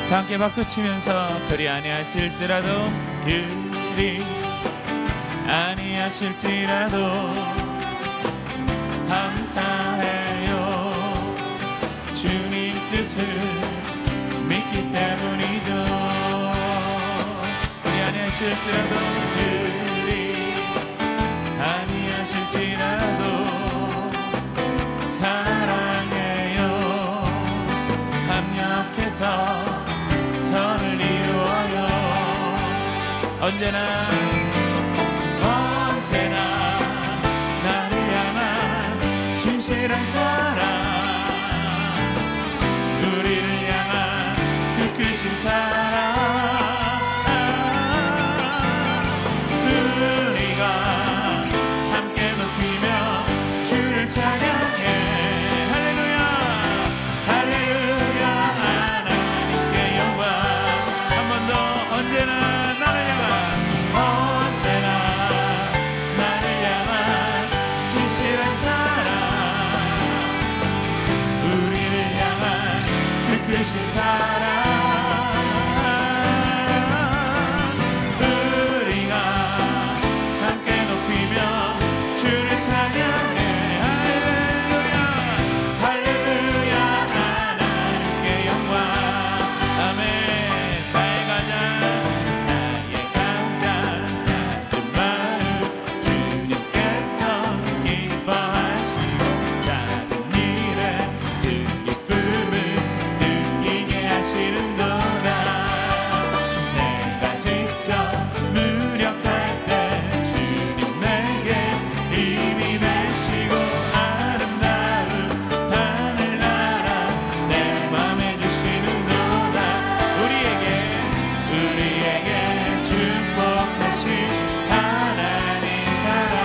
다 함께 박수 치면서 그리 아니하실지라도 그리 아니하실지라도 감사해요. 주님 뜻을 믿기 때문이죠. 그리 아니하실지라도 그리 아니하실지라도 사랑해요. 합력해서 선을 이루어요. 언제나 나를 향한 신실한 사랑, 우리를 향한 그 크신 사랑, 우리가 함께 높이며 주를 찬양해. 크신 사랑, 우리가 함께 높이며 주를 찬양해. 할렐루야 할렐루야 하나님께 영광. 아멘. 나의 가장 낮은 마음 주님께서 기뻐하시고 작은 일에 큰 기쁨을 하시는도다. 내가 지쳐 무력할 때 주님 내게 힘이 되시고 아름다운 하늘나라 내 맘에 주시는도다. 우리에게 축복하신 하나님 사랑,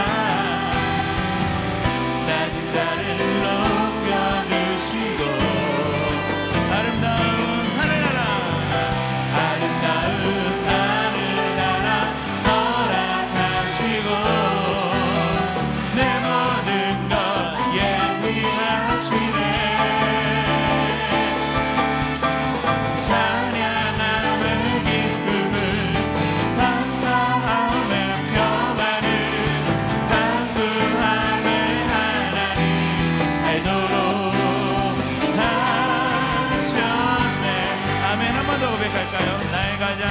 낮은 달을 높여주시고 아름다운 나의 가장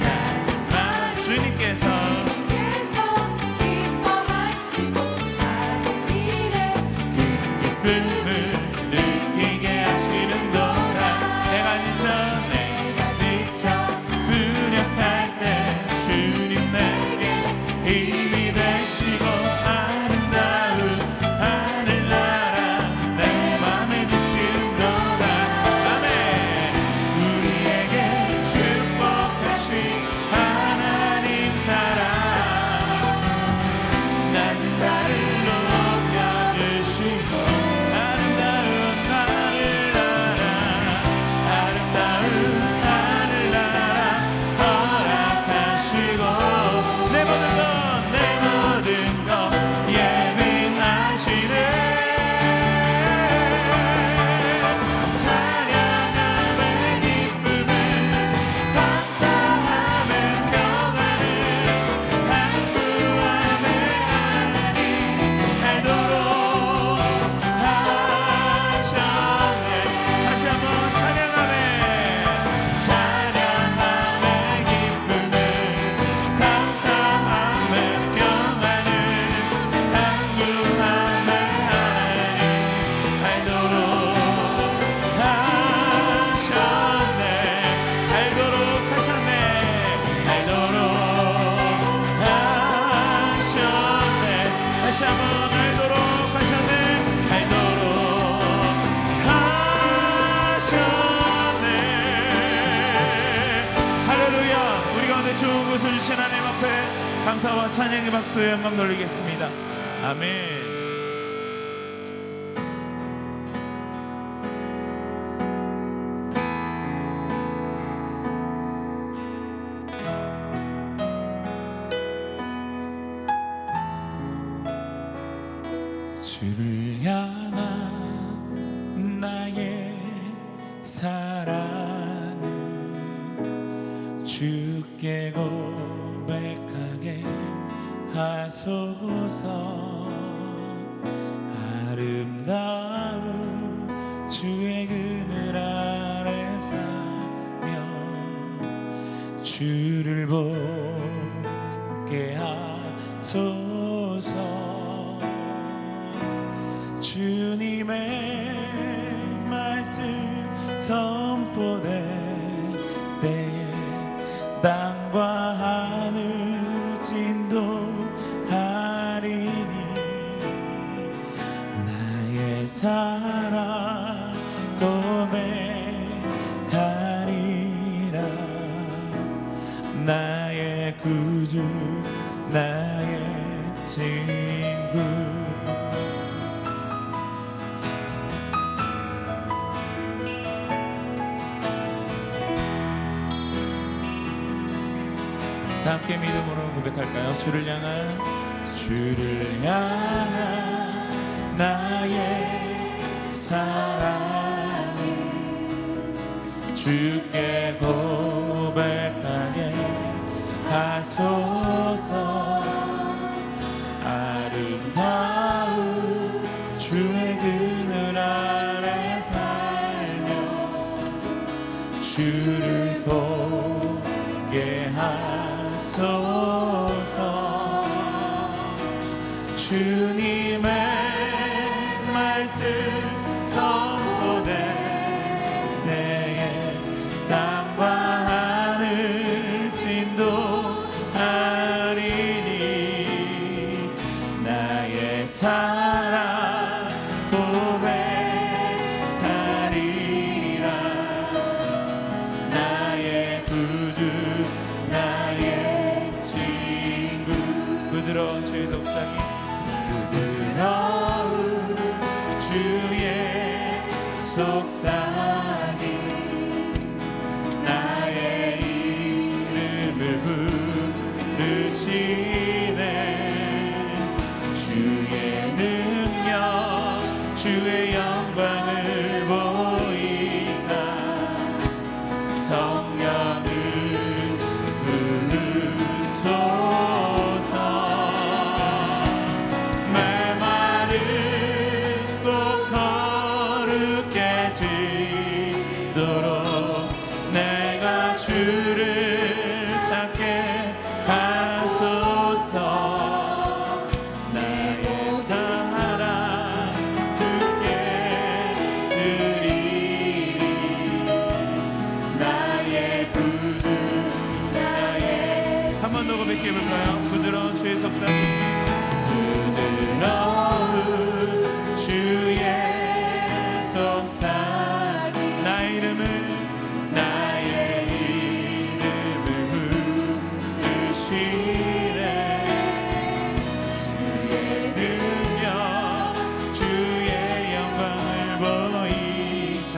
낮은 마음 주님께서 기뻐하시고 작은 일에 큰 기쁨을 느끼게 하시는도다. 내가 지쳐 무력할 때 주님 내게 힘이 되시고 아름다운 하늘나라 내 맘에 주시는도다. 하나님 사랑, 낮은 달을 높여주시고 아름다운 하늘나라 허락하시고 내 모든 것 예비하시네. 다시 한번 알도록 하셨네. 할렐루야. 우리 가운데 좋은 것을 주신 하나님 앞에 감사와 찬양의 박수에 영광 돌리겠습니다. 아멘. 주를 향한 나의 사랑을 주께 고백하게 하소서. 아름다운 주의 그늘 아래 살며 주를 보게 하소서. 주님의 말씀 선포될 때에 땅과 하늘 진동하리니 나의 사랑 고백하리라. 나의 구주 나의 친구. 다 함께 믿음으로 고백할까요? 주를 향한 나의 사랑을 주께 고백하게 하소서. 아름다운 주의 그늘 아래 살며 주를 보게 하소서. 주님의 말씀 선포될 때에 땅과 하늘 진동하리니 나의 사랑 고백하리라. 나의 구주 나의 친구. 부드러운 주의 속삭임, 부드러운 주의 속삭임. 나의 이름을 부르시네. 주의 능력 주의 영광을 보이사 성령을 부르소서. 메마른 곳 거룩해 지도록 내가 주를 찾게 하소서. 나의 사랑 주께 드리리. 나의 구주 나의 한 번 더 고백해 볼까요? 부드러운 주의 속삭임, 부드러운 주의 속삭임. 나의 이름을 부르시네. 주의 능력 주의 영광을 보이사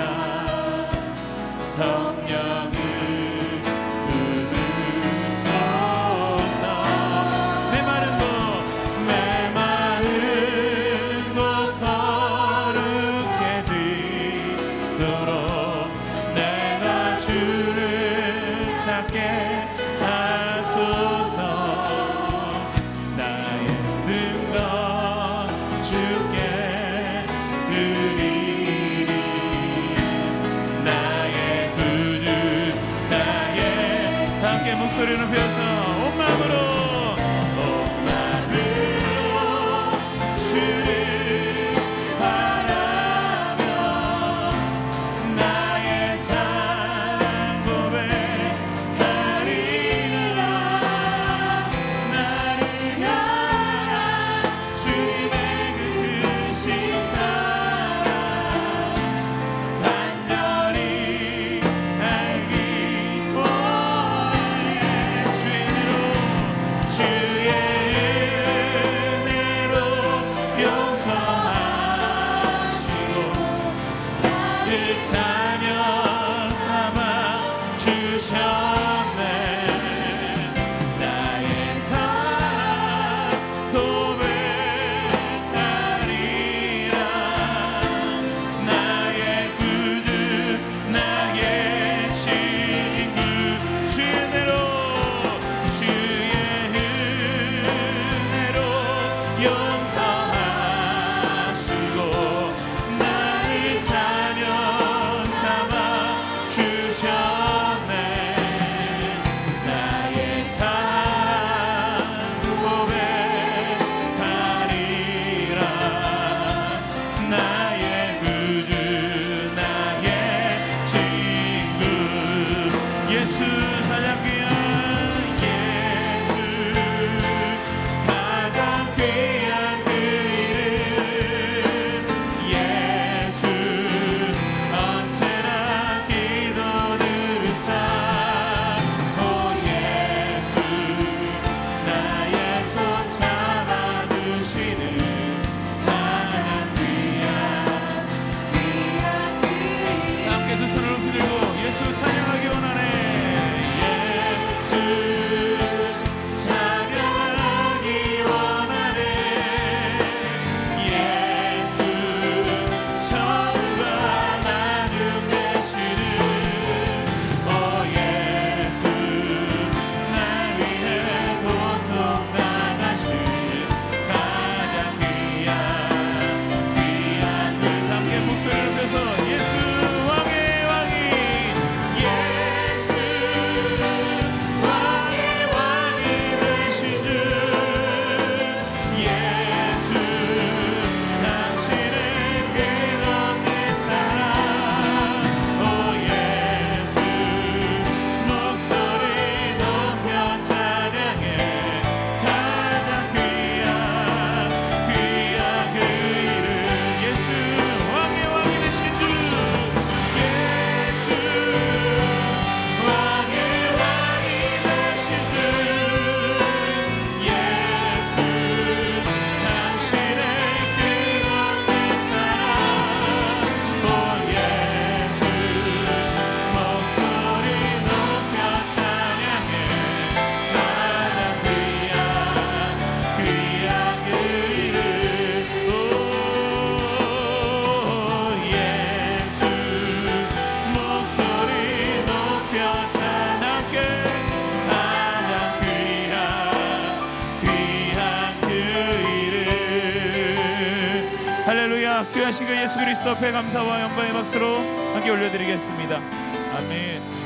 성령을 부르소서. 메마른 곳 거룩해 지도록 내가 주를 찾게 하소서. 나의 능력 주께 드리리. 나의 구주 나의 함께 목소리를 높여서 온 마음으로 주를 바라며 나의 사랑 고백하리라. 나를 향한 주님의 그 크신 사랑 간절히 알기 원해. 주의 은혜로 용서하시고 나를 자녀 삼아 주셨네. 나의 사랑 고백하리라. 나의 구주 나의 할렐루야. 귀하신 그 예수 그리스도 앞에 감사와 영광의 박수로 함께 올려드리겠습니다. 아멘.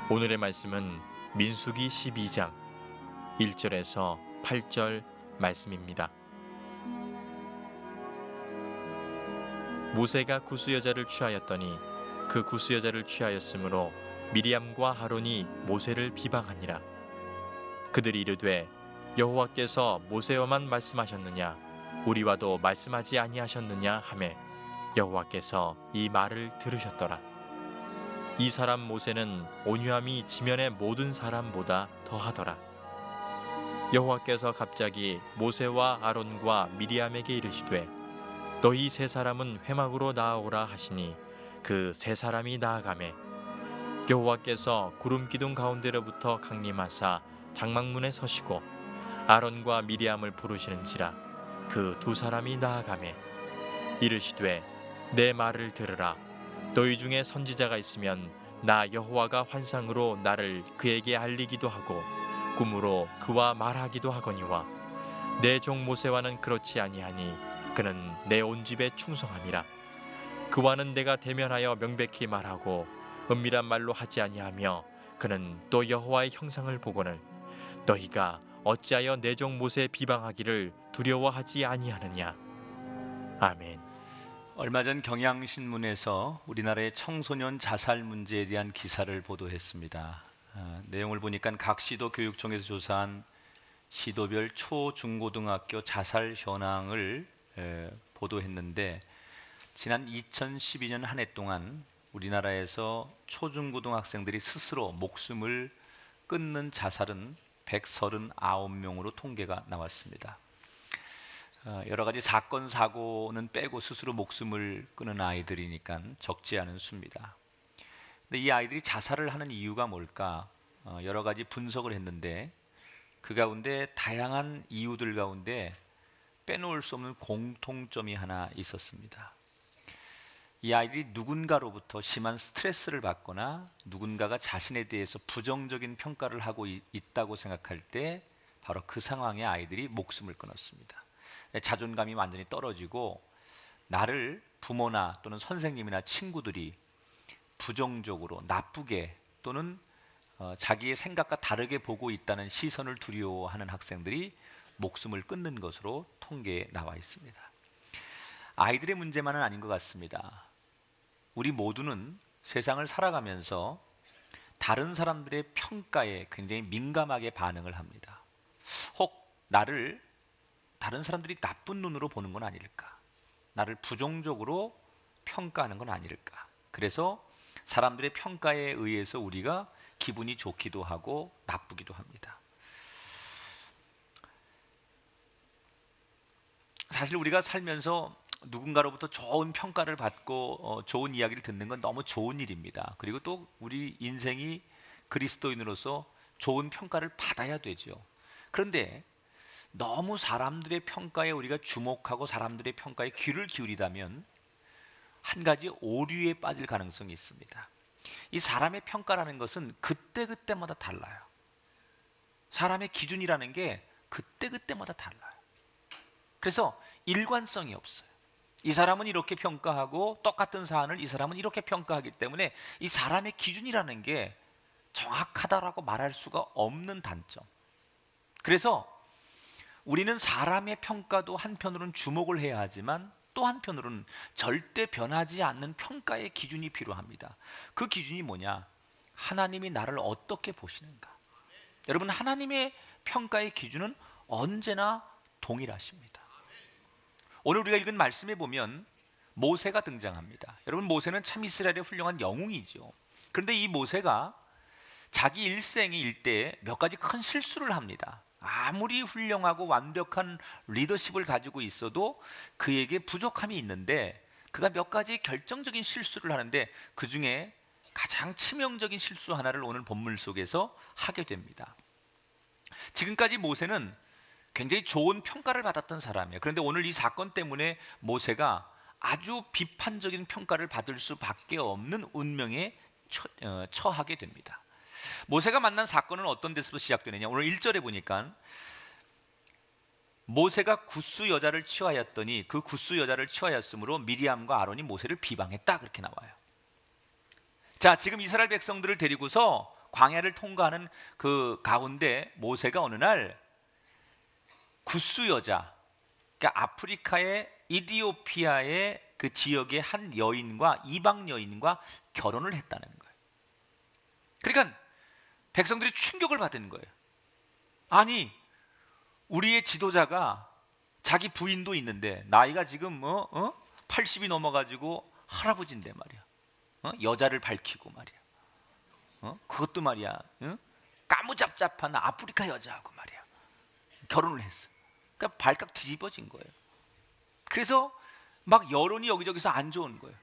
오늘의 말씀은 민수기 12장 1절에서 8절 말씀입니다. 모세가 구스 여자를 취하였더니 그 구스 여자를 취하였으므로 미리암과 하론이 모세를 비방하니라. 그들이 이르되 여호와께서 모세와만 말씀하셨느냐 우리와도 말씀하지 아니하셨느냐 하매 여호와께서 이 말을 들으셨더라. 이 사람 모세는 온유함이 지면의 모든 사람보다 더하더라. 여호와께서 갑자기 모세와 아론과 미리암에게 이르시되 너희 세 사람은 회막으로 나아오라 하시니 그 세 사람이 나아가매 여호와께서 구름 기둥 가운데로부터 강림하사 장막문에 서시고 아론과 미리암을 부르시는지라 그 두 사람이 나아가매 이르시되 내 말을 들으라. 너희 중에 선지자가 있으면 나 여호와가 환상으로 나를 그에게 알리기도 하고 꿈으로 그와 말하기도 하거니와 내 종 모세와는 그렇지 아니하니 그는 내 온 집에 충성함이라. 그와는 내가 대면하여 명백히 말하고 은밀한 말로 하지 아니하며 그는 또 여호와의 형상을 보거늘 너희가 어찌하여 내 종 모세 비방하기를 두려워하지 아니하느냐. 아멘. 얼마 전 경향신문에서 우리나라의 청소년 자살 문제에 대한 기사를 보도했습니다. 내용을 보니까 각 시도 교육청에서 조사한 시도별 초, 중고등학교 자살 현황을 보도했는데, 지난 2012년 한 해 동안 우리나라에서 초중고등학생들이 스스로 목숨을 끊는 자살은 139명으로 통계가 나왔습니다. 여러 가지 사건 사고는 빼고 스스로 목숨을 끊은 아이들이니까 적지 않은 수입니다. 근데 이 아이들이 자살을 하는 이유가 뭘까? 여러 가지 분석을 했는데 그 가운데 다양한 이유들 가운데 빼놓을 수 없는 공통점이 하나 있었습니다. 이 아이들이 누군가로부터 심한 스트레스를 받거나 누군가가 자신에 대해서 부정적인 평가를 하고 있다고 생각할 때 바로 그 상황에 아이들이 목숨을 끊었습니다. 자존감이 완전히 떨어지고 나를 부모나 또는 선생님이나 친구들이 부정적으로 나쁘게 또는 자기의 생각과 다르게 보고 있다는 시선을 두려워하는 학생들이 목숨을 끊는 것으로 통계에 나와 있습니다. 아이들의 문제만은 아닌 것 같습니다. 우리 모두는 세상을 살아가면서 다른 사람들의 평가에 굉장히 민감하게 반응을 합니다. 혹 나를 다른 사람들이 나쁜 눈으로 보는 건 아닐까? 나를 부정적으로 평가하는 건 아닐까? 그래서 사람들의 평가에 의해서 우리가 기분이 좋기도 하고 나쁘기도 합니다. 사실 우리가 살면서 누군가로부터 좋은 평가를 받고 좋은 이야기를 듣는 건 너무 좋은 일입니다. 그리고 또 우리 인생이 그리스도인으로서 좋은 평가를 받아야 되죠. 그런데 너무 사람들의 평가에 우리가 주목하고 사람들의 평가에 귀를 기울이다면 한 가지 오류에 빠질 가능성이 있습니다. 이 사람의 평가라는 것은 그때그때마다 달라요. 사람의 기준이라는 게 그때그때마다 달라요. 그래서 일관성이 없어요. 이 사람은 이렇게 평가하고 똑같은 사안을 이 사람은 이렇게 평가하기 때문에 이 사람의 기준이라는 게 정확하다라고 말할 수가 없는 단점. 그래서 우리는 사람의 평가도 한편으로는 주목을 해야 하지만 또 한편으로는 절대 변하지 않는 평가의 기준이 필요합니다. 그 기준이 뭐냐? 하나님이 나를 어떻게 보시는가? 여러분, 하나님의 평가의 기준은 언제나 동일하십니다. 오늘 우리가 읽은 말씀에 보면 모세가 등장합니다. 여러분, 모세는 참 이스라엘의 훌륭한 영웅이죠. 그런데 이 모세가 자기 일생의 일대에 몇 가지 큰 실수를 합니다. 아무리 훌륭하고 완벽한 리더십을 가지고 있어도 그에게 부족함이 있는데 그가 몇 가지 결정적인 실수를 하는데 그 중에 가장 치명적인 실수 하나를 오늘 본문 속에서 하게 됩니다. 지금까지 모세는 굉장히 좋은 평가를 받았던 사람이에요. 그런데 오늘 이 사건 때문에 모세가 아주 비판적인 평가를 받을 수밖에 없는 운명에 처하게 됩니다. 모세가 만난 사건은 어떤 데서부터 시작되느냐? 오늘 1절에 보니까 모세가 굿수 여자를 취하였더니 그 굿수 여자를 취하였으므로 미리암과 아론이 모세를 비방했다, 그렇게 나와요. 자, 지금 이스라엘 백성들을 데리고서 광야를 통과하는 그 가운데 모세가 어느 날 굿수 여자, 그러니까 아프리카의 이디오피아의 그 지역의 한 여인과 이방 여인과 결혼을 했다는 거예요. 그러니까 백성들이 충격을 받은 거예요. 아니, 우리의 지도자가 자기 부인도 있는데 나이가 지금 80이 넘어가지고 할아버지인데 말이야. 여자를 밝히고 말이야. 그것도 말이야. 까무잡잡한 아프리카 여자하고 말이야. 결혼을 했어. 그러니까 발칵 뒤집어진 거예요. 그래서 막 여론이 여기저기서 안 좋은 거예요.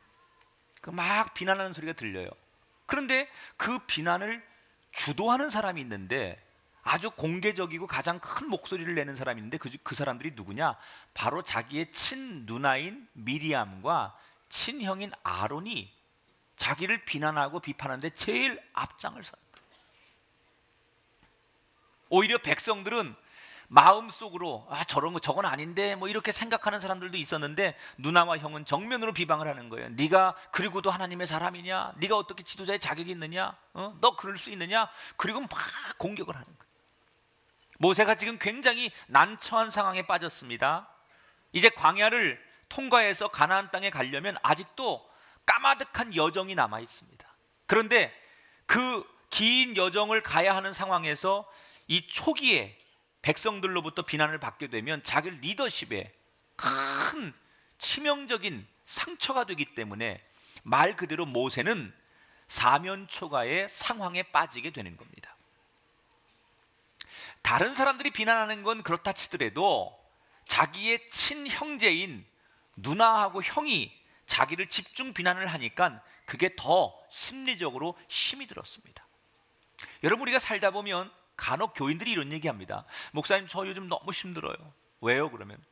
막 비난하는 소리가 들려요. 그런데 그 비난을 주도하는 사람이 있는데 아주 공개적이고 가장 큰 목소리를 내는 사람이 있는데 그 사람들이 누구냐? 바로 자기의 친 누나인 미리암과 친형인 아론이 자기를 비난하고 비판하는데 제일 앞장을 서는 거예요. 오히려 백성들은 마음속으로 저건 아닌데 뭐 이렇게 생각하는 사람들도 있었는데 누나와 형은 정면으로 비방을 하는 거예요. 네가 그리고도 하나님의 사람이냐? 네가 어떻게 지도자의 자격이 있느냐? 너 그럴 수 있느냐? 그리고 막 공격을 하는 거예요. 모세가 지금 굉장히 난처한 상황에 빠졌습니다. 이제 광야를 통과해서 가나안 땅에 가려면 아직도 까마득한 여정이 남아 있습니다. 그런데 그 긴 여정을 가야 하는 상황에서 이 초기에 백성들로부터 비난을 받게 되면 자기 리더십에 큰 치명적인 상처가 되기 때문에 말 그대로 모세는 사면초가의 상황에 빠지게 되는 겁니다. 다른 사람들이 비난하는 건 그렇다 치더라도 자기의 친형제인 누나하고 형이 자기를 집중 비난을 하니까 그게 더 심리적으로 힘이 들었습니다. 여러분, 우리가 살다 보면 간혹 교인들이 이런 얘기합니다. 목사님, 저 요즘 너무 힘들어요. 왜요? 그러면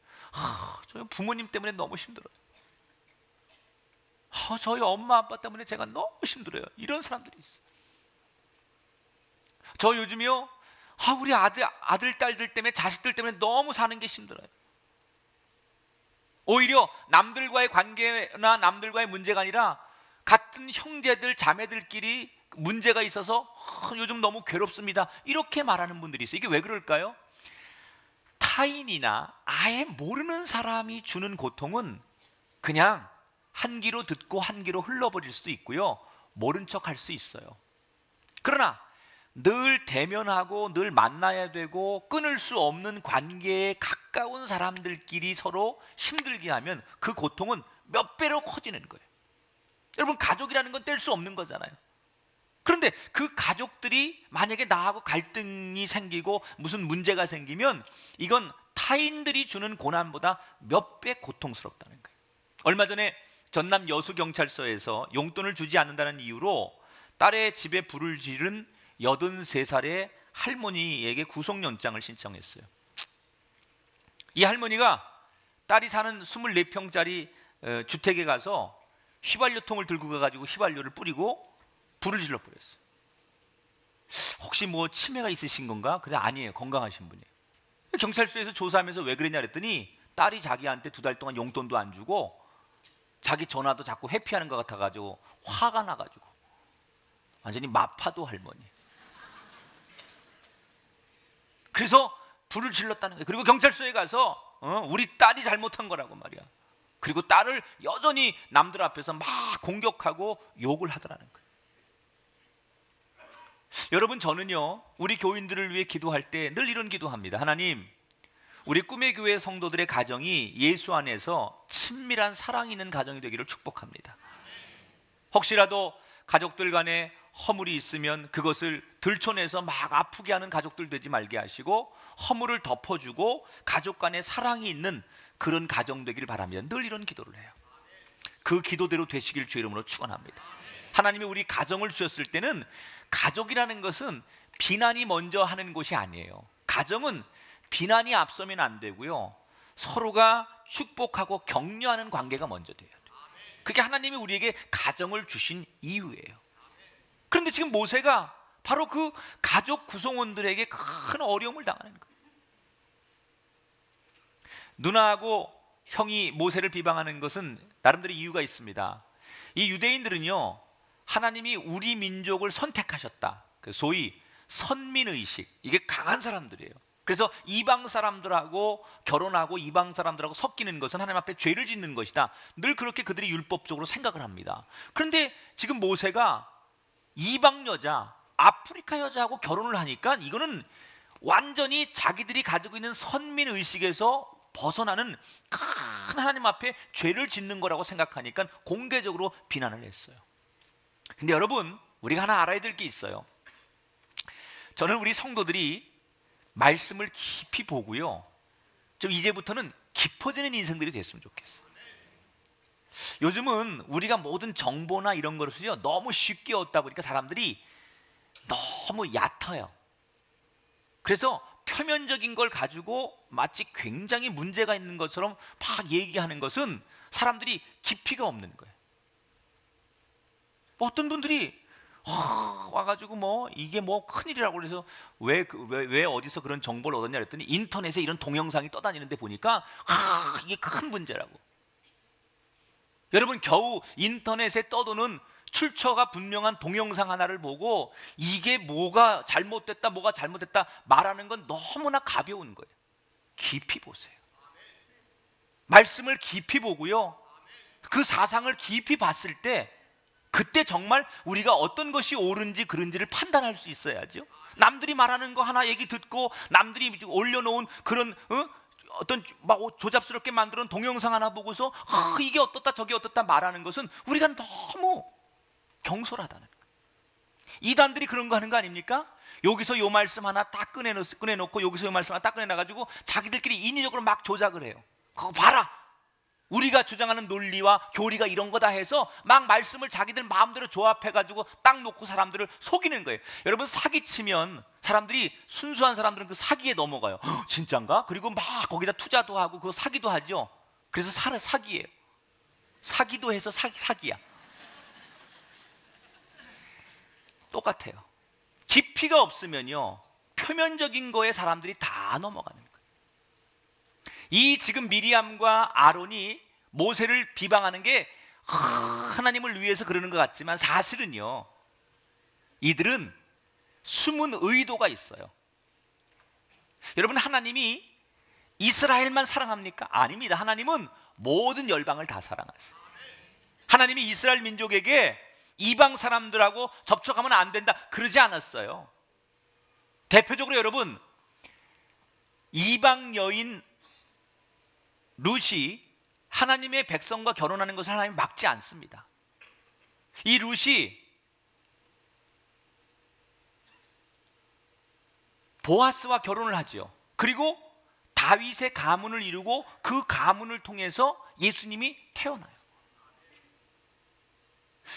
저희 부모님 때문에 너무 힘들어요. 저희 엄마 아빠 때문에 제가 너무 힘들어요. 이런 사람들이 있어요. 저 요즘요, 우리 아들 딸들 때문에, 자식들 때문에 너무 사는 게 힘들어요. 오히려 남들과의 관계나 남들과의 문제가 아니라 같은 형제들 자매들끼리 문제가 있어서 요즘 너무 괴롭습니다, 이렇게 말하는 분들이 있어요. 이게 왜 그럴까요? 타인이나 아예 모르는 사람이 주는 고통은 그냥 한 귀로 듣고 한 귀로 흘러버릴 수도 있고요, 모른 척 할 수 있어요. 그러나 늘 대면하고 늘 만나야 되고 끊을 수 없는 관계에 가까운 사람들끼리 서로 힘들게 하면 그 고통은 몇 배로 커지는 거예요. 여러분, 가족이라는 건 뗄 수 없는 거잖아요. 그런데 그 가족들이 만약에 나하고 갈등이 생기고 무슨 문제가 생기면 이건 타인들이 주는 고난보다 몇 배 고통스럽다는 거예요. 얼마 전에 전남 여수경찰서에서 용돈을 주지 않는다는 이유로 딸의 집에 불을 지른 83살의 할머니에게 구속영장을 신청했어요. 이 할머니가 딸이 사는 24평짜리 주택에 가서 휘발유통을 들고 가가지고 휘발유를 뿌리고 불을 질러버렸어요. 혹시 뭐 치매가 있으신 건가? 그래, 아니에요. 건강하신 분이에요. 경찰서에서 조사하면서 왜 그랬냐 그랬더니 딸이 자기한테 2달 동안 용돈도 안 주고 자기 전화도 자꾸 회피하는 것 같아가지고 화가 나가지고 완전히 마파도 할머니. 그래서 불을 질렀다는 거예요. 그리고 경찰서에 가서 우리 딸이 잘못한 거라고 말이야. 그리고 딸을 여전히 남들 앞에서 막 공격하고 욕을 하더라는 거예요. 여러분, 저는요, 우리 교인들을 위해 기도할 때 늘 이런 기도합니다. 하나님, 우리 꿈의 교회 성도들의 가정이 예수 안에서 친밀한 사랑이 있는 가정이 되기를 축복합니다. 혹시라도 가족들 간에 허물이 있으면 그것을 들춰내서 막 아프게 하는 가족들 되지 말게 하시고 허물을 덮어주고 가족 간에 사랑이 있는 그런 가정 되기를 바랍니다. 늘 이런 기도를 해요. 그 기도대로 되시길 주 이름으로 축원합니다. 하나님이 우리 가정을 주셨을 때는 가족이라는 것은 비난이 먼저 하는 곳이 아니에요. 가정은 비난이 앞서면 안 되고요, 서로가 축복하고 격려하는 관계가 먼저 돼야 돼요. 그게 하나님이 우리에게 가정을 주신 이유예요. 그런데 지금 모세가 바로 그 가족 구성원들에게 큰 어려움을 당하는 거예요. 누나하고 형이 모세를 비방하는 것은 나름대로 이유가 있습니다. 이 유대인들은요, 하나님이 우리 민족을 선택하셨다, 소위 선민의식, 이게 강한 사람들이에요. 그래서 이방 사람들하고 결혼하고 이방 사람들하고 섞이는 것은 하나님 앞에 죄를 짓는 것이다, 늘 그렇게 그들이 율법적으로 생각을 합니다. 그런데 지금 모세가 이방 여자, 아프리카 여자하고 결혼을 하니까 이거는 완전히 자기들이 가지고 있는 선민의식에서 벗어나는 큰 하나님 앞에 죄를 짓는 거라고 생각하니까 공개적으로 비난을 했어요. 근데 여러분, 우리가 하나 알아야 될 게 있어요. 저는 우리 성도들이 말씀을 깊이 보고요, 좀 이제부터는 깊어지는 인생들이 됐으면 좋겠어요. 요즘은 우리가 모든 정보나 이런 것을요 너무 쉽게 얻다 보니까 사람들이 너무 얕아요. 그래서 표면적인 걸 가지고 마치 굉장히 문제가 있는 것처럼 막 얘기하는 것은 사람들이 깊이가 없는 거예요. 어떤 분들이 와가지고 뭐 이게 뭐 큰일이라고 그래서 왜 어디서 그런 정보를 얻었냐 그랬더니 인터넷에 이런 동영상이 떠다니는데 보니까 이게 큰 문제라고. 여러분, 겨우 인터넷에 떠도는 출처가 분명한 동영상 하나를 보고 이게 뭐가 잘못됐다 말하는 건 너무나 가벼운 거예요. 깊이 보세요. 말씀을 깊이 보고요, 그 사상을 깊이 봤을 때 그때 정말 우리가 어떤 것이 옳은지 그른지를 판단할 수 있어야죠. 남들이 말하는 거 하나 얘기 듣고 남들이 올려놓은 그런 어떤 막 조잡스럽게 만드는 동영상 하나 보고서 이게 어떻다 저게 어떻다 말하는 것은 우리가 너무 경솔하다는 거예요. 이단들이 그런 거 하는 거 아닙니까? 여기서 요 말씀 하나 딱 꺼내놓고 여기서 요 말씀 하나 딱 꺼내놔가지고 자기들끼리 인위적으로 막 조작을 해요. 그거 봐라, 우리가 주장하는 논리와 교리가 이런 거다 해서 막 말씀을 자기들 마음대로 조합해가지고 딱 놓고 사람들을 속이는 거예요. 여러분, 사기치면 사람들이, 순수한 사람들은 그 사기에 넘어가요. 진짠가? 그리고 막 거기다 투자도 하고 그거 사기도 하죠. 그래서 사기예요. 사기도 해서 사기야. 똑같아요. 깊이가 없으면요, 표면적인 거에 사람들이 다 넘어가는 거예요. 이 지금 미리암과 아론이 모세를 비방하는 게 하나님을 위해서 그러는 것 같지만 사실은요, 이들은 숨은 의도가 있어요. 여러분, 하나님이 이스라엘만 사랑합니까? 아닙니다. 하나님은 모든 열방을 다 사랑하세요. 하나님이 이스라엘 민족에게 이방 사람들하고 접촉하면 안 된다 그러지 않았어요. 대표적으로 여러분, 이방 여인 룻이 하나님의 백성과 결혼하는 것을 하나님이 막지 않습니다. 이 룻이 보아스와 결혼을 하죠. 그리고 다윗의 가문을 이루고 그 가문을 통해서 예수님이 태어나요.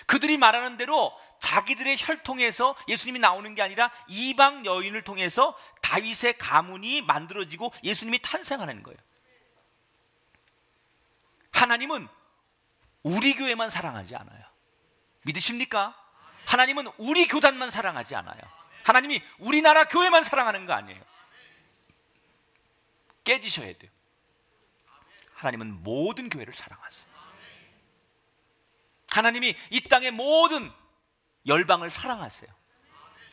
그들이 말하는 대로 자기들의 혈통에서 예수님이 나오는 게 아니라 이방 여인을 통해서 다윗의 가문이 만들어지고 예수님이 탄생하는 거예요. 하나님은 우리 교회만 사랑하지 않아요. 믿으십니까? 하나님은 우리 교단만 사랑하지 않아요. 하나님이 우리나라 교회만 사랑하는 거 아니에요. 깨지셔야 돼요. 하나님은 모든 교회를 사랑하세요. 하나님이 이 땅의 모든 열방을 사랑하세요.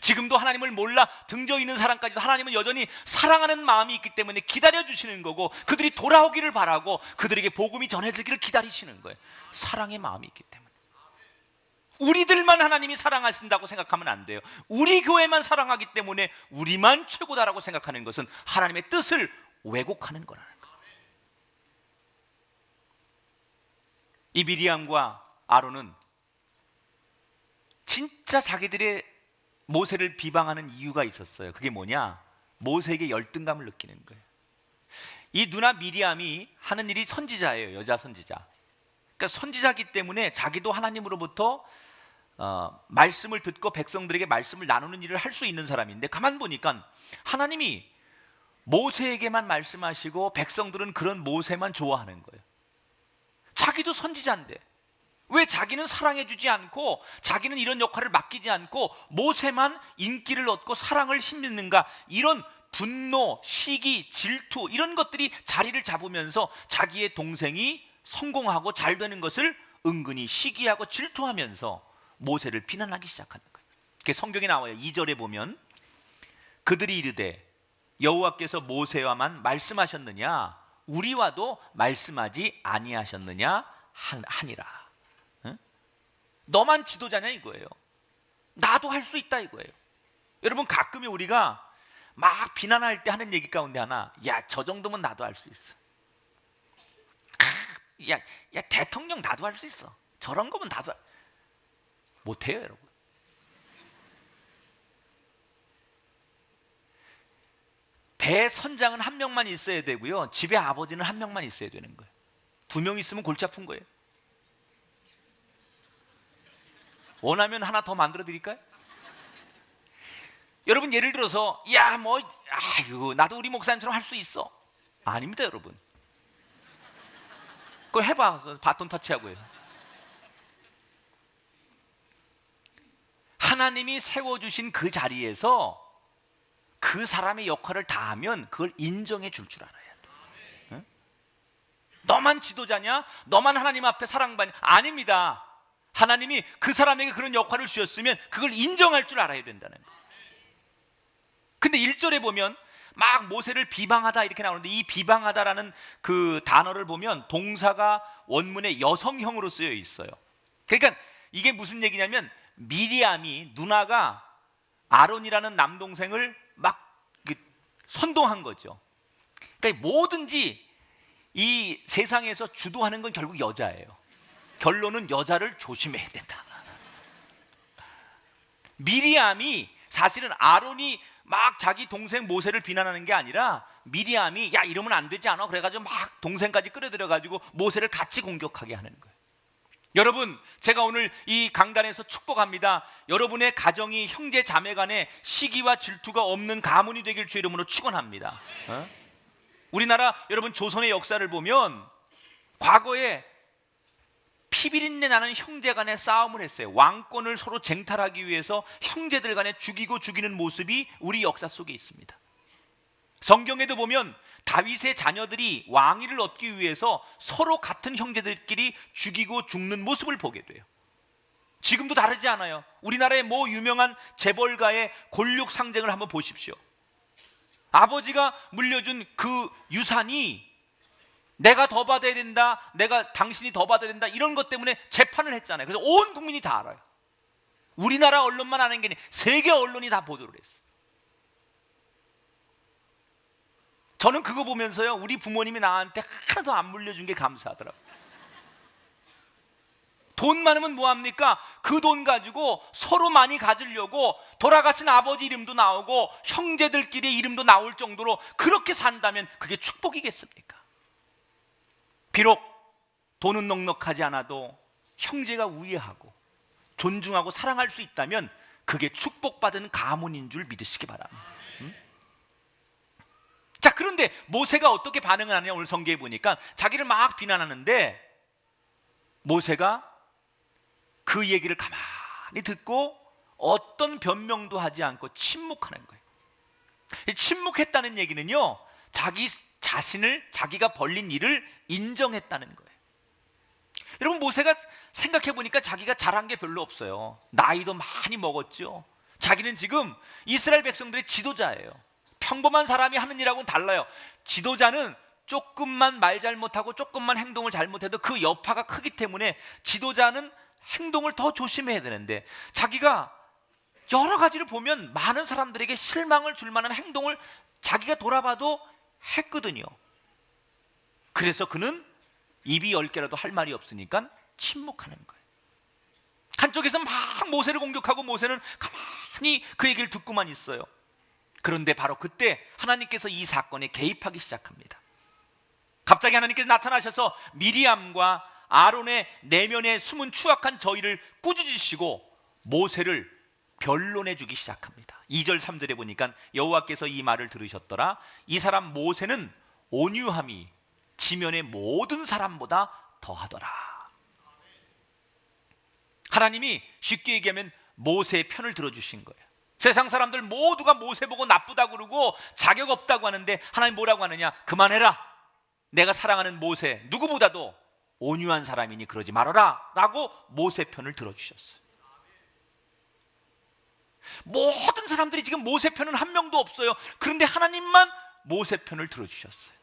지금도 하나님을 몰라 등져 있는 사람까지도 하나님은 여전히 사랑하는 마음이 있기 때문에 기다려주시는 거고, 그들이 돌아오기를 바라고 그들에게 복음이 전해지기를 기다리시는 거예요. 사랑의 마음이 있기 때문에. 우리들만 하나님이 사랑하신다고 생각하면 안 돼요. 우리 교회만 사랑하기 때문에 우리만 최고다라고 생각하는 것은 하나님의 뜻을 왜곡하는 거라는 거예요. 이 미리암과 아론은 진짜 자기들의 모세를 비방하는 이유가 있었어요. 그게 뭐냐? 모세에게 열등감을 느끼는 거예요. 이 누나 미리암이 하는 일이 선지자예요. 여자 선지자. 그러니까 선지자기 때문에 자기도 하나님으로부터 말씀을 듣고 백성들에게 말씀을 나누는 일을 할 수 있는 사람인데, 가만 보니까 하나님이 모세에게만 말씀하시고 백성들은 그런 모세만 좋아하는 거예요. 자기도 선지자인데 왜 자기는 사랑해주지 않고 자기는 이런 역할을 맡기지 않고 모세만 인기를 얻고 사랑을 힘입는가? 이런 분노, 시기, 질투, 이런 것들이 자리를 잡으면서 자기의 동생이 성공하고 잘 되는 것을 은근히 시기하고 질투하면서 모세를 비난하기 시작하는 거예요. 그게 성경에 나와요. 2절에 보면 그들이 이르되 여호와께서 모세와만 말씀하셨느냐? 우리와도 말씀하지 아니하셨느냐? 하니라. 너만 지도자냐 이거예요. 나도 할 수 있다 이거예요. 여러분, 가끔이 우리가 막 비난할 때 하는 얘기 가운데 하나, 야, 저 정도면 나도 할 수 있어. 야, 대통령 나도 할 수 있어. 저런 거면 나도 못해요, 여러분. 배 선장은 한 명만 있어야 되고요, 집에 아버지는 한 명만 있어야 되는 거예요. 2명 있으면 골치 아픈 거예요. 원하면 하나 더 만들어 드릴까요? 여러분, 예를 들어서 나도 우리 목사님처럼 할 수 있어. 아닙니다, 여러분. 그거 해봐. 바톤 터치하고 해요. 하나님이 세워주신 그 자리에서 그 사람의 역할을 다하면 그걸 인정해 줄 줄 알아야 돼. 응? 너만 지도자냐? 너만 하나님 앞에 사랑받냐? 아닙니다. 하나님이 그 사람에게 그런 역할을 주셨으면 그걸 인정할 줄 알아야 된다는 거예요. 근데 1절에 보면 막 모세를 비방하다 이렇게 나오는데, 이 비방하다라는 그 단어를 보면 동사가 원문에 여성형으로 쓰여 있어요. 그러니까 이게 무슨 얘기냐면, 미리암이, 누나가 아론이라는 남동생을 막 선동한 거죠. 그러니까 뭐든지 이 세상에서 주도하는 건 결국 여자예요. 결론은 여자를 조심해야 된다. 미리암이, 사실은 아론이 막 자기 동생 모세를 비난하는 게 아니라, 미리암이 야 이러면 안 되지 않아? 그래가지고 막 동생까지 끌어들여가지고 모세를 같이 공격하게 하는 거예요. 여러분, 제가 오늘 이 강단에서 축복합니다. 여러분의 가정이 형제 자매 간에 시기와 질투가 없는 가문이 되길 주의 이름으로 축원합니다. 우리나라 여러분 조선의 역사를 보면 과거에 피비린내 나는 형제 간의 싸움을 했어요. 왕권을 서로 쟁탈하기 위해서 형제들 간에 죽이고 죽이는 모습이 우리 역사 속에 있습니다. 성경에도 보면 다윗의 자녀들이 왕위를 얻기 위해서 서로 같은 형제들끼리 죽이고 죽는 모습을 보게 돼요. 지금도 다르지 않아요. 우리나라의 뭐 유명한 재벌가의 권력 상쟁을 한번 보십시오. 아버지가 물려준 그 유산이 내가 더 받아야 된다, 내가 당신이 더 받아야 된다, 이런 것 때문에 재판을 했잖아요. 그래서 온 국민이 다 알아요. 우리나라 언론만 아는 게 아니라 세계 언론이 다 보도를 했어요. 저는 그거 보면서요, 우리 부모님이 나한테 하나도 안 물려준 게 감사하더라고요. 돈 많으면 뭐합니까? 그 돈 가지고 서로 많이 가지려고 돌아가신 아버지 이름도 나오고 형제들끼리 이름도 나올 정도로 그렇게 산다면 그게 축복이겠습니까? 비록 돈은 넉넉하지 않아도 형제가 우애하고 존중하고 사랑할 수 있다면 그게 축복받은 가문인 줄 믿으시기 바랍니다. 자, 그런데 모세가 어떻게 반응을 하느냐, 오늘 성경에 보니까 자기를 막 비난하는데 모세가 그 얘기를 가만히 듣고 어떤 변명도 하지 않고 침묵하는 거예요. 침묵했다는 얘기는요, 자기 자신을, 자기가 벌린 일을 인정했다는 거예요. 여러분, 모세가 생각해 보니까 자기가 잘한 게 별로 없어요. 나이도 많이 먹었죠. 자기는 지금 이스라엘 백성들의 지도자예요. 평범한 사람이 하는 일하고는 달라요. 지도자는 조금만 말 잘못하고 조금만 행동을 잘못해도 그 여파가 크기 때문에 지도자는 행동을 더 조심해야 되는데, 자기가 여러 가지를 보면 많은 사람들에게 실망을 줄 만한 행동을 자기가 돌아봐도 했거든요. 그래서 그는 입이 10개라도 할 말이 없으니까 침묵하는 거예요. 한쪽에서 막 모세를 공격하고 모세는 가만히 그 얘기를 듣고만 있어요. 그런데 바로 그때 하나님께서 이 사건에 개입하기 시작합니다. 갑자기 하나님께서 나타나셔서 미리암과 아론의 내면에 숨은 추악한 저희를 꾸짖으시고 모세를 변론해 주기 시작합니다. 2절 3절에 보니까 여호와께서 이 말을 들으셨더라. 이 사람 모세는 온유함이 지면의 모든 사람보다 더하더라. 하나님이 쉽게 얘기하면 모세의 편을 들어주신 거예요. 세상 사람들 모두가 모세 보고 나쁘다고 그러고 자격 없다고 하는데 하나님 뭐라고 하느냐? 그만해라. 내가 사랑하는 모세 누구보다도 온유한 사람이니 그러지 말아라 라고 모세 편을 들어주셨어요. 모든 사람들이 지금 모세 편은 한 명도 없어요. 그런데 하나님만 모세 편을 들어주셨어요.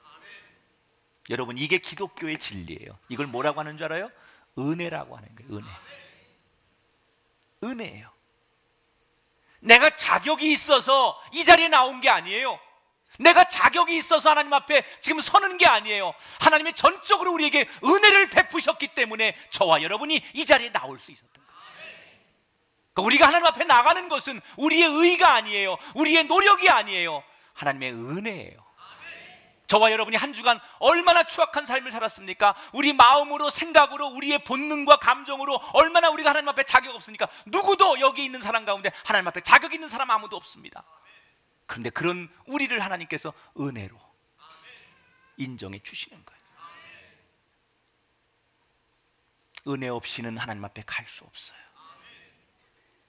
여러분, 이게 기독교의 진리예요. 이걸 뭐라고 하는 줄 알아요? 은혜라고 하는 거예요. 은혜. 은혜예요. 내가 자격이 있어서 이 자리에 나온 게 아니에요. 내가 자격이 있어서 하나님 앞에 지금 서는 게 아니에요. 하나님이 전적으로 우리에게 은혜를 베푸셨기 때문에 저와 여러분이 이 자리에 나올 수 있었던 거예요. 그러니까 우리가 하나님 앞에 나가는 것은 우리의 의가 아니에요. 우리의 노력이 아니에요. 하나님의 은혜예요. 저와 여러분이 한 주간 얼마나 추악한 삶을 살았습니까? 우리 마음으로, 생각으로, 우리의 본능과 감정으로 얼마나 우리가 하나님 앞에 자격 없습니까? 누구도 여기 있는 사람 가운데 하나님 앞에 자격 있는 사람 아무도 없습니다. 그런데 그런 우리를 하나님께서 은혜로 인정해 주시는 거예요. 은혜 없이는 하나님 앞에 갈 수 없어요.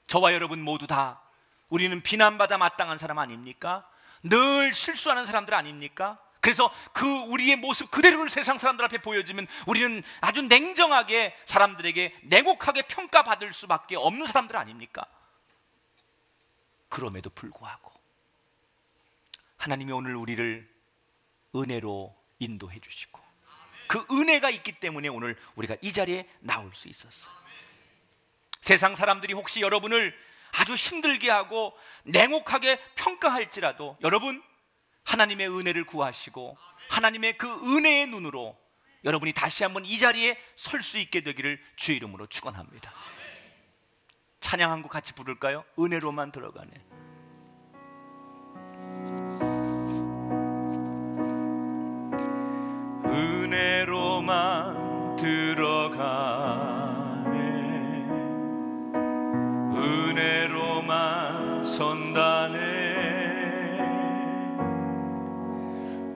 저와 여러분 모두 다 우리는 비난받아 마땅한 사람 아닙니까? 늘 실수하는 사람들 아닙니까? 그래서 그 우리의 모습 그대로를 세상 사람들 앞에 보여주면 우리는 아주 냉정하게 사람들에게 냉혹하게 평가받을 수밖에 없는 사람들 아닙니까? 그럼에도 불구하고 하나님이 오늘 우리를 은혜로 인도해 주시고 그 은혜가 있기 때문에 오늘 우리가 이 자리에 나올 수 있었어요. 세상 사람들이 혹시 여러분을 아주 힘들게 하고 냉혹하게 평가할지라도 여러분 하나님의 은혜를 구하시고 하나님의 그 은혜의 눈으로 여러분이 다시 한번 이 자리에 설 수 있게 되기를 주의 이름으로 축원합니다. 찬양 한 곡 같이 부를까요? 은혜로만 들어가네. 은혜로만 들어가네. 은혜로만 선다네.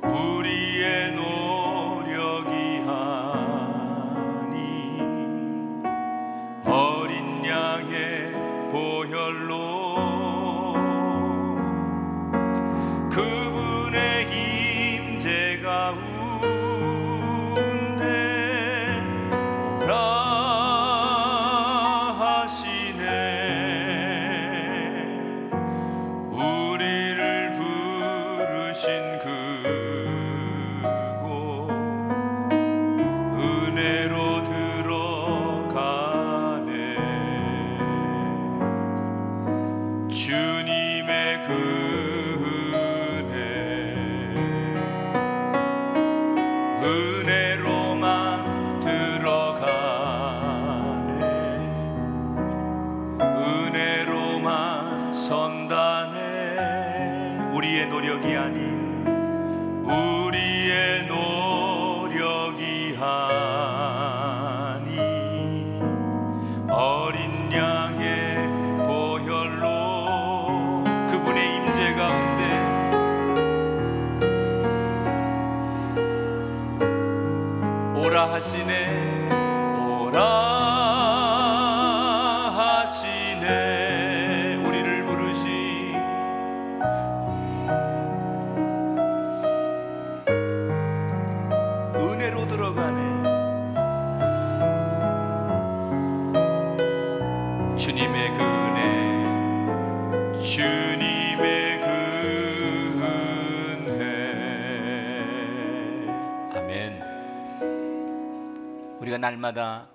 우리의 노력이 아니 어린 양의 보혈로 그분의 임재 가운데 오라 하시네. 우리를 부르신 그곳 은혜로 들어가네. 주님의 그 은혜 은혜로만 들어가네. 은혜로만 선다네. 우리의 노력이 아닌 우리의 노력이 아니 어린 양의 보혈로 그분의 임재 가운데 오라 하시네. 오라 하시네. 우리를 부르시 은혜로 들어가네. 주님의 그 은혜 주님의 그 은혜. 아멘. 우리가 날마다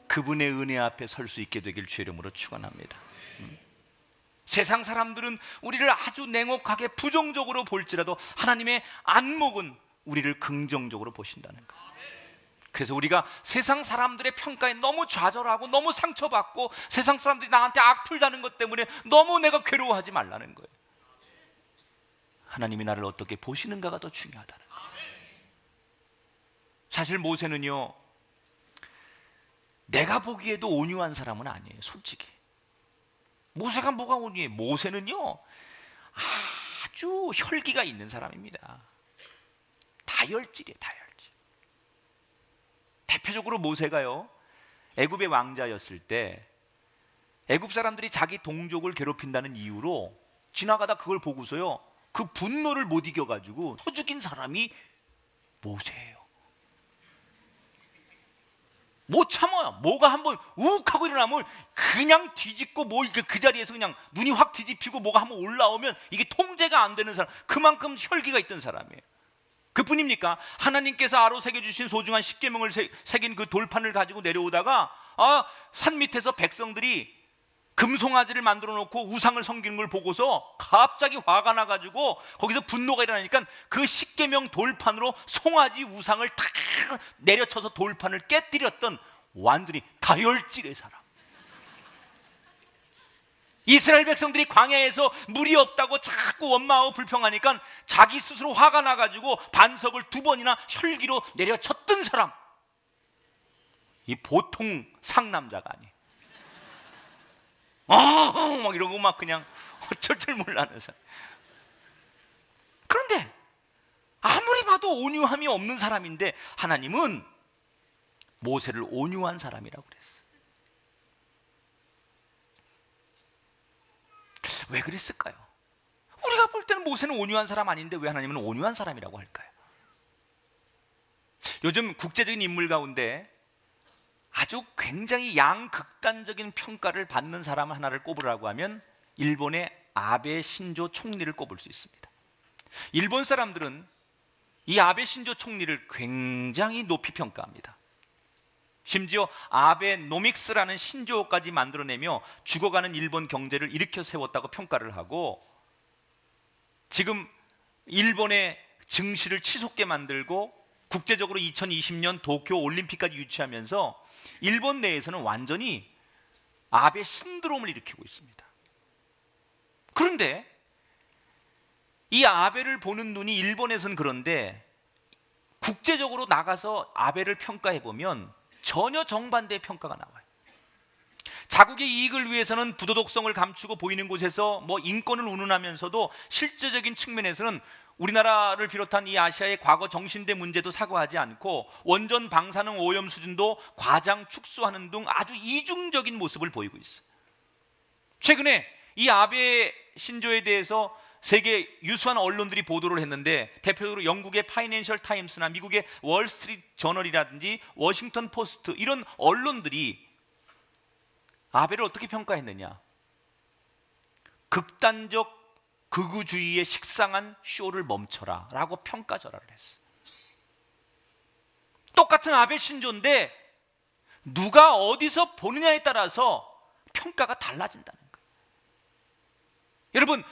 그분의 은혜 앞에 설 수 있게 되길 주의 이름으로 축원합니다. 세상 사람들은 우리를 아주 냉혹하게 부정적으로 볼지라도 하나님의 안목은 우리를 긍정적으로 보신다는 것. 그래서 우리가 세상 사람들의 평가에 너무 좌절하고 너무 상처받고 세상 사람들이 나한테 악플다는 것 때문에 너무 내가 괴로워하지 말라는 거예요. 하나님이 나를 어떻게 보시는가가 더 중요하다는 거예요. 사실 모세는요, 내가 보기에도 온유한 사람은 아니에요. 솔직히 모세가 뭐가 온유해? 모세는요 아주 혈기가 있는 사람입니다. 다혈질이에요. 다혈질. 대표적으로 모세가요 애굽의 왕자였을 때 애굽 사람들이 자기 동족을 괴롭힌다는 이유로 지나가다 그걸 보고서요 그 분노를 못 이겨가지고 쳐 죽인 사람이 모세예요. 못 참아요. 뭐가 한번 욱 하고 일어나면 그냥 뒤집고 뭐 그 자리에서 그냥 눈이 확 뒤집히고 뭐가 한번 올라오면 이게 통제가 안 되는 사람, 그만큼 혈기가 있던 사람이에요. 그뿐입니까? 하나님께서 아로 새겨주신 소중한 십계명을 새긴 그 돌판을 가지고 내려오다가 산 밑에서 백성들이 금송아지를 만들어 놓고 우상을 섬기는 걸 보고서 갑자기 화가 나가지고 거기서 분노가 일어나니까 그 십계명 돌판으로 송아지 우상을 탁 내려쳐서 돌판을 깨뜨렸던 완전히 다혈질의 사람. 이스라엘 백성들이 광야에서 물이 없다고 자꾸 원망하고 불평하니까 자기 스스로 화가 나가지고 반석을 2번이나 혈기로 내려쳤던 사람. 이 보통 상남자가 아니에요. 막 이러고 막 그냥 어쩔 줄 몰라하는 사람. 그런데 아무리 봐도 온유함이 없는 사람인데 하나님은 모세를 온유한 사람이라고 그랬어요. 왜 그랬을까요? 우리가 볼 때는 모세는 온유한 사람 아닌데 왜 하나님은 온유한 사람이라고 할까요? 요즘 국제적인 인물 가운데 아주 굉장히 양극단적인 평가를 받는 사람 하나를 꼽으라고 하면 일본의 아베 신조 총리를 꼽을 수 있습니다. 일본 사람들은 이 아베 신조 총리를 굉장히 높이 평가합니다. 심지어 아베노믹스라는 신조어까지 만들어내며 죽어가는 일본 경제를 일으켜 세웠다고 평가를 하고, 지금 일본의 증시를 치솟게 만들고 국제적으로 2020년 도쿄 올림픽까지 유치하면서 일본 내에서는 완전히 아베 신드롬을 일으키고 있습니다. 그런데 이 아베를 보는 눈이 일본에서는 그런데 국제적으로 나가서 아베를 평가해 보면 전혀 정반대의 평가가 나와요. 자국의 이익을 위해서는 부도덕성을 감추고 보이는 곳에서 뭐 인권을 운운하면서도 실제적인 측면에서는 우리나라를 비롯한 이 아시아의 과거 정신대 문제도 사과하지 않고 원전 방사능 오염 수준도 과장 축소하는 등 아주 이중적인 모습을 보이고 있어요. 최근에 이 아베 신조에 대해서 세계 유수한 언론들이 보도를 했는데, 대표적으로 영국의 파이낸셜 타임스나 미국의 월스트리트 저널이라든지 워싱턴 포스트, 이런 언론들이 아베를 어떻게 평가했느냐? 극단적 극우주의의 식상한 쇼를 멈춰라 라고 평가절하를 했어요. 똑같은 아베 신조인데 누가 어디서 보느냐에 따라서 평가가 달라진다는 거예요. 여러분,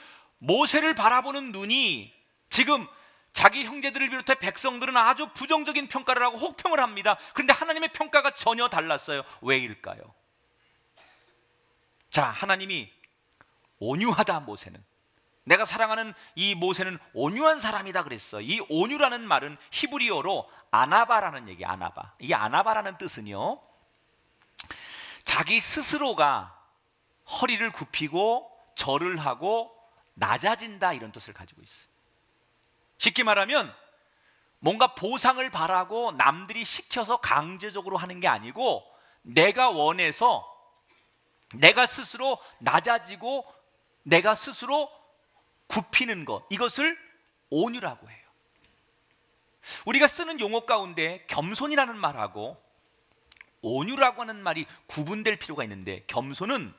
모세를 바라보는 눈이 지금 자기 형제들을 비롯해 백성들은 아주 부정적인 평가를 하고 혹평을 합니다. 그런데 하나님의 평가가 전혀 달랐어요. 왜일까요? 자, 하나님이 온유하다, 모세는. 내가 사랑하는 이 모세는 온유한 사람이다 그랬어요. 이 온유라는 말은 히브리어로 아나바라는 얘기예요. 아나바. 이 아나바라는 뜻은요, 자기 스스로가 허리를 굽히고 절을 하고 낮아진다, 이런 뜻을 가지고 있어요. 쉽게 말하면 뭔가 보상을 바라고 남들이 시켜서 강제적으로 하는 게 아니고 내가 원해서 내가 스스로 낮아지고 내가 스스로 굽히는 것, 이것을 온유라고 해요. 우리가 쓰는 용어 가운데 겸손이라는 말하고 온유라고 하는 말이 구분될 필요가 있는데, 겸손은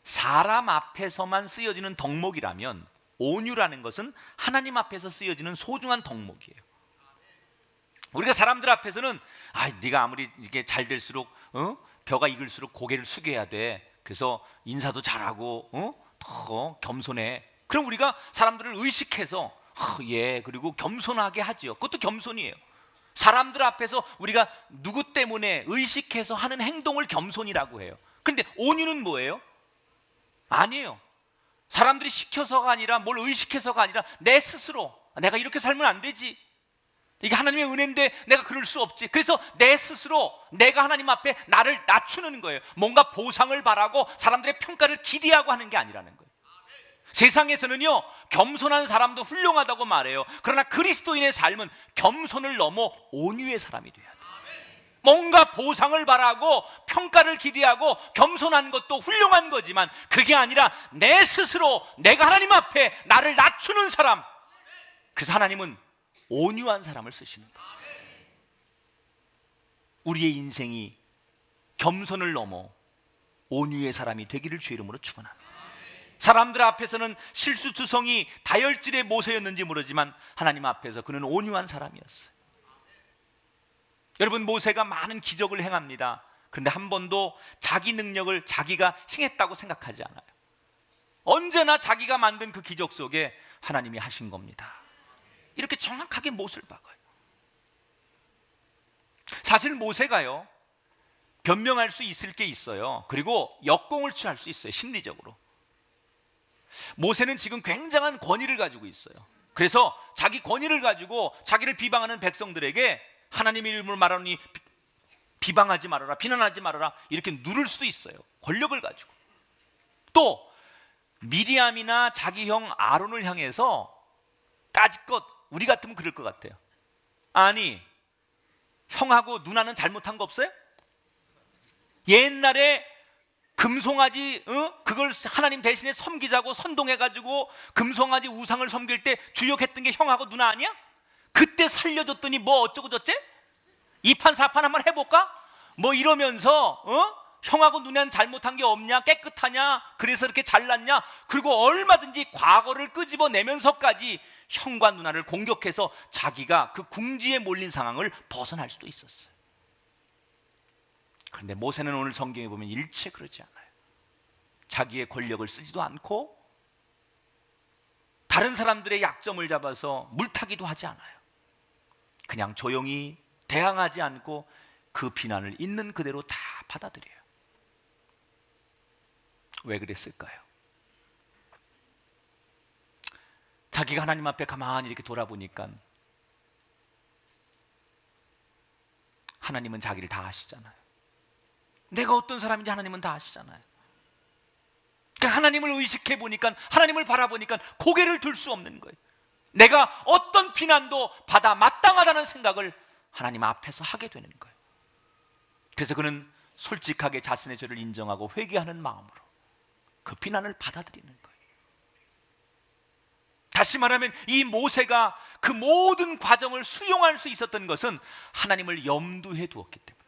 사람 앞에서만 쓰여지는 덕목이라면 온유라는 것은 하나님 앞에서 쓰여지는 소중한 덕목이에요. 우리가 사람들 앞에서는 네가 아무리 이게 잘 될수록 벼가 익을수록 고개를 숙여야 돼. 그래서 인사도 잘하고 더 겸손해. 그럼 우리가 사람들을 의식해서 그리고 겸손하게 하죠. 그것도 겸손이에요. 사람들 앞에서 우리가 누구 때문에 의식해서 하는 행동을 겸손이라고 해요. 그런데 온유는 뭐예요? 아니에요. 사람들이 시켜서가 아니라, 뭘 의식해서가 아니라 내 스스로, 내가 이렇게 살면 안 되지, 이게 하나님의 은혜인데 내가 그럴 수 없지, 그래서 내 스스로 내가 하나님 앞에 나를 낮추는 거예요. 뭔가 보상을 바라고 사람들의 평가를 기대하고 하는 게 아니라는 거예요. 세상에서는요, 겸손한 사람도 훌륭하다고 말해요. 그러나 그리스도인의 삶은 겸손을 넘어 온유의 사람이 돼야 돼요. 뭔가 보상을 바라고 평가를 기대하고 겸손한 것도 훌륭한 거지만 그게 아니라 내 스스로 내가 하나님 앞에 나를 낮추는 사람, 그래서 하나님은 온유한 사람을 쓰시는 거예요. 우리의 인생이 겸손을 넘어 온유의 사람이 되기를 주의 이름으로 축원합니다. 사람들 앞에서는 실수투성이 다혈질의 모세였는지 모르지만 하나님 앞에서 그는 온유한 사람이었어요. 여러분, 모세가 많은 기적을 행합니다. 그런데 한 번도 자기 능력을 자기가 행했다고 생각하지 않아요. 언제나 자기가 만든 그 기적 속에 하나님이 하신 겁니다. 이렇게 정확하게 못을 박아요. 사실 모세가요, 변명할 수 있을 게 있어요. 그리고 역공을 취할 수 있어요. 심리적으로. 모세는 지금 굉장한 권위를 가지고 있어요. 그래서 자기 권위를 가지고 자기를 비방하는 백성들에게 하나님의 이름으로 말하니 비방하지 말아라, 비난하지 말아라, 이렇게 누를 수도 있어요. 권력을 가지고. 또 미리암이나 자기 형 아론을 향해서 까짓것, 우리 같으면 그럴 것 같아요. 아니, 형하고 누나는 잘못한 거 없어요? 옛날에 금송아지 그걸 하나님 대신에 섬기자고 선동해가지고 금송아지 우상을 섬길 때 주역했던 게 형하고 누나 아니야? 그때 살려줬더니 뭐 어쩌고 저쩌지? 2판 4판 한번 해볼까? 뭐 이러면서 형하고 누나는 잘못한 게 없냐? 깨끗하냐? 그래서 이렇게 잘났냐? 그리고 얼마든지 과거를 끄집어내면서까지 형과 누나를 공격해서 자기가 그 궁지에 몰린 상황을 벗어날 수도 있었어요. 그런데 모세는 오늘 성경에 보면 일체 그러지 않아요. 자기의 권력을 쓰지도 않고 다른 사람들의 약점을 잡아서 물타기도 하지 않아요. 그냥 조용히 대항하지 않고 그 비난을 있는 그대로 다 받아들여요. 왜 그랬을까요? 자기가 하나님 앞에 가만히 이렇게 돌아보니까 하나님은 자기를 다 아시잖아요. 내가 어떤 사람인지 하나님은 다 아시잖아요. 그러니까 하나님을 의식해 보니까, 하나님을 바라보니까 고개를 들 수 없는 거예요. 내가 어떤 비난도 받아 마땅하다는 생각을 하나님 앞에서 하게 되는 거예요. 그래서 그는 솔직하게 자신의 죄를 인정하고 회개하는 마음으로 그 비난을 받아들이는 거예요. 다시 말하면 이 모세가 그 모든 과정을 수용할 수 있었던 것은 하나님을 염두에 두었기 때문에,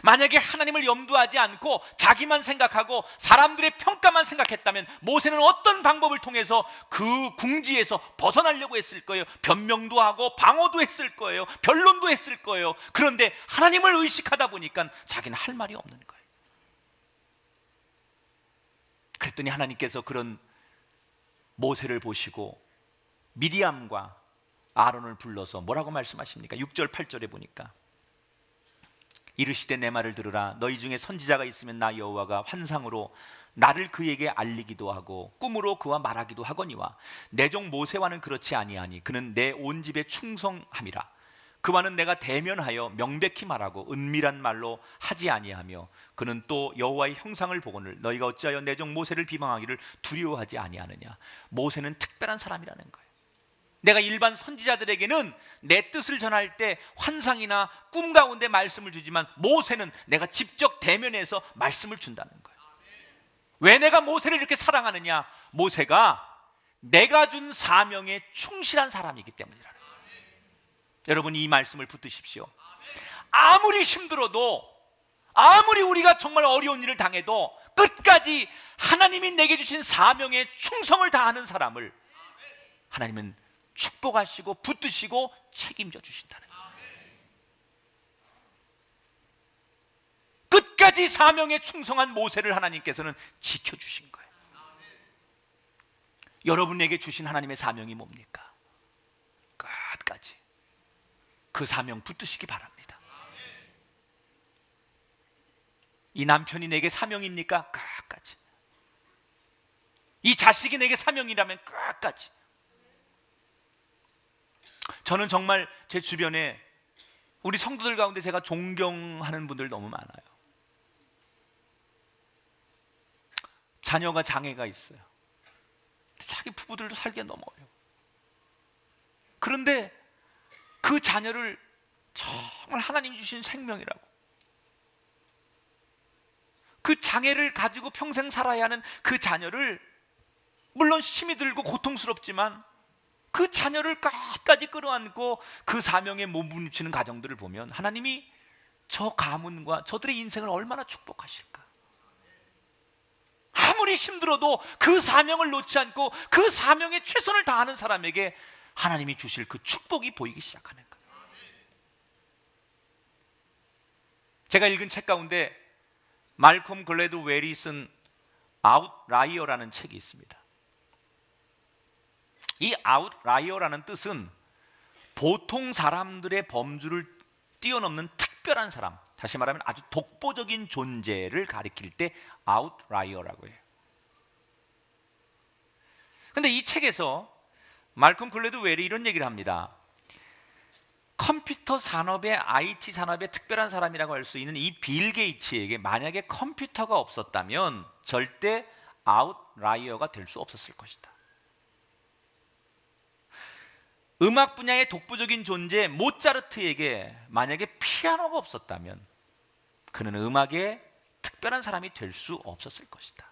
만약에 하나님을 염두하지 않고 자기만 생각하고 사람들의 평가만 생각했다면 모세는 어떤 방법을 통해서 그 궁지에서 벗어나려고 했을 거예요. 변명도 하고 방어도 했을 거예요. 변론도 했을 거예요. 그런데 하나님을 의식하다 보니까 자기는 할 말이 없는 거예요. 그랬더니 하나님께서 그런 모세를 보시고 미리암과 아론을 불러서 뭐라고 말씀하십니까? 6절 8절에 보니까 이르시되 내 말을 들으라. 너희 중에 선지자가 있으면 나 여호와가 환상으로 나를 그에게 알리기도 하고 꿈으로 그와 말하기도 하거니와 내 종 모세와는 그렇지 아니하니 그는 내 온 집에 충성함이라. 그와는 내가 대면하여 명백히 말하고 은밀한 말로 하지 아니하며 그는 또 여호와의 형상을 보거늘 너희가 어찌하여 내 종 모세를 비방하기를 두려워하지 아니하느냐. 모세는 특별한 사람이라는 거예요. 내가 일반 선지자들에게는 내 뜻을 전할 때 환상이나 꿈 가운데 말씀을 주지만 모세는 내가 직접 대면해서 말씀을 준다는 거예요. 왜 내가 모세를 이렇게 사랑하느냐? 모세가 내가 준 사명에 충실한 사람이기 때문이라는 거예요. 여러분, 이 말씀을 붙드십시오. 아무리 힘들어도, 아무리 우리가 정말 어려운 일을 당해도 끝까지 하나님이 내게 주신 사명에 충성을 다하는 사람을 하나님은 축복하시고 붙드시고 책임져 주신다는 거예요. 끝까지 사명에 충성한 모세를 하나님께서는 지켜주신 거예요. 여러분에게 주신 하나님의 사명이 뭡니까? 끝까지 그 사명 붙드시기 바랍니다. 이 남편이 내게 사명입니까? 끝까지. 이 자식이 내게 사명이라면 끝까지. 저는 정말 제 주변에 우리 성도들 가운데 제가 존경하는 분들 너무 많아요. 자녀가 장애가 있어요. 자기 부부들도 살기가 너무 어려워. 그런데 그 자녀를 정말 하나님 주신 생명이라고, 그 장애를 가지고 평생 살아야 하는 그 자녀를, 물론 힘이 들고 고통스럽지만 그 자녀를 끝까지 끌어안고 그 사명에 몸부림치는 가정들을 보면 하나님이 저 가문과 저들의 인생을 얼마나 축복하실까. 아무리 힘들어도 그 사명을 놓지 않고 그 사명에 최선을 다하는 사람에게 하나님이 주실 그 축복이 보이기 시작하는 거예요. 제가 읽은 책 가운데 말콤 글래드웰이 쓴 아웃라이어라는 책이 있습니다. 이 아웃라이어라는 뜻은 보통 사람들의 범주를 뛰어넘는 특별한 사람, 다시 말하면 아주 독보적인 존재를 가리킬 때 아웃라이어라고 해요. 그런데 이 책에서 말콤 글래드웰이 이런 얘기를 합니다. 컴퓨터 산업의, IT 산업의 특별한 사람이라고 할 수 있는 이 빌 게이츠에게 만약에 컴퓨터가 없었다면 절대 아웃라이어가 될 수 없었을 것이다. 음악 분야의 독보적인 존재 모차르트에게 만약에 피아노가 없었다면 그는 음악의 특별한 사람이 될 수 없었을 것이다.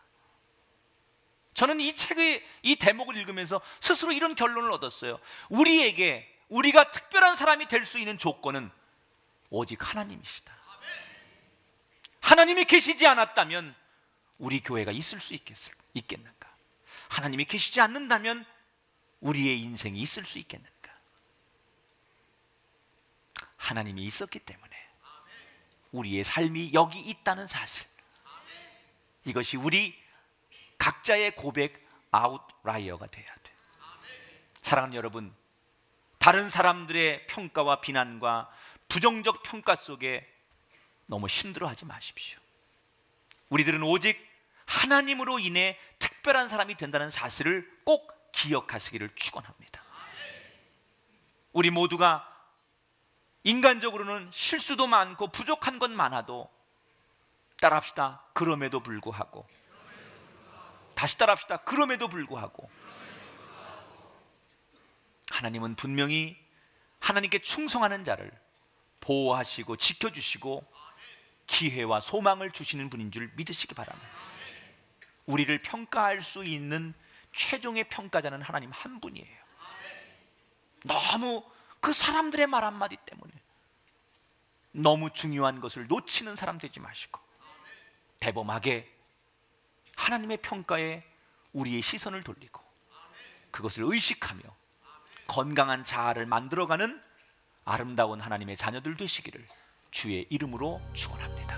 저는 이 책의 이 대목을 읽으면서 스스로 이런 결론을 얻었어요. 우리가 특별한 사람이 될 수 있는 조건은 오직 하나님이시다. 하나님이 계시지 않았다면 우리 교회가 있을 수 있겠는가? 하나님이 계시지 않는다면 우리의 인생이 있을 수 있겠는가? 하나님이 있었기 때문에 우리의 삶이 여기 있다는 사실, 이것이 우리 각자의 고백 아웃라이어가 돼야 돼. 사랑하는 여러분, 다른 사람들의 평가와 비난과 부정적 평가 속에 너무 힘들어하지 마십시오. 우리들은 오직 하나님으로 인해 특별한 사람이 된다는 사실을 꼭 기억하시기를 축원합니다. 우리 모두가 인간적으로는 실수도 많고 부족한 건 많아도, 따라합시다. 그럼에도 불구하고. 다시 따라합시다. 그럼에도 불구하고. 하나님은 분명히 하나님께 충성하는 자를 보호하시고 지켜주시고 기회와 소망을 주시는 분인 줄 믿으시기 바랍니다. 우리를 평가할 수 있는 최종의 평가자는 하나님 한 분이에요. 너무 그 사람들의 말 한마디 때문에 너무 중요한 것을 놓치는 사람 되지 마시고, 대범하게 하나님의 평가에 우리의 시선을 돌리고 그것을 의식하며 건강한 자아를 만들어가는 아름다운 하나님의 자녀들 되시기를 주의 이름으로 축원합니다.